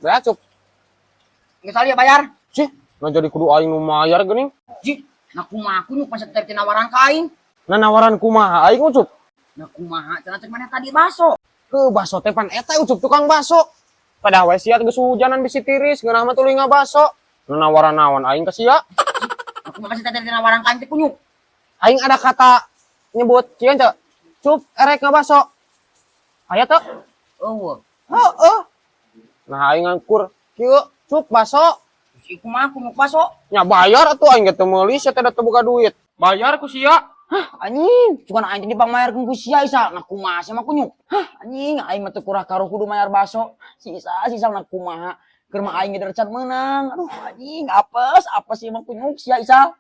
Bayar cuk. Nggak salah ya bayar. Sih, nah jadi kudu aing nu mayar geuning. Ji, nah kumaha kunyuk pas teh nawaran kain. Nah nawaran kumaha aing ucup. Nah kumaha cenah cek mana tadi baso. Baso teh pan eta ucup tukang baso. Padahal we sia geus hujanan bisi tiris, geunah mah tuluy ngabaso. Nu nawaran naon aing ka sia? Nah kumaha pas teh nawaran kain teh kunyuk. Aing ada kata nyebut cieun teh. Cup erek ngabaso. Aya teh? Eueuh. Heeh. Nah aing ngangkur kieu cup baso. Si kumaha kunyuk baso. Nya bayar atuh aing teh meuli sia teh da teu boga duit. Bayar ku sia. Anjing, cuman aing di pangmayarkeun ku sia isa. Nah kumaha sih mah kunyuk. Anjing, aing mah teu kurang karo kudu mayar baso. Sisa nah kumaha. Keur mah aing dercan meunang. Aduh anjing, apes sih mah kunyuk sia isa.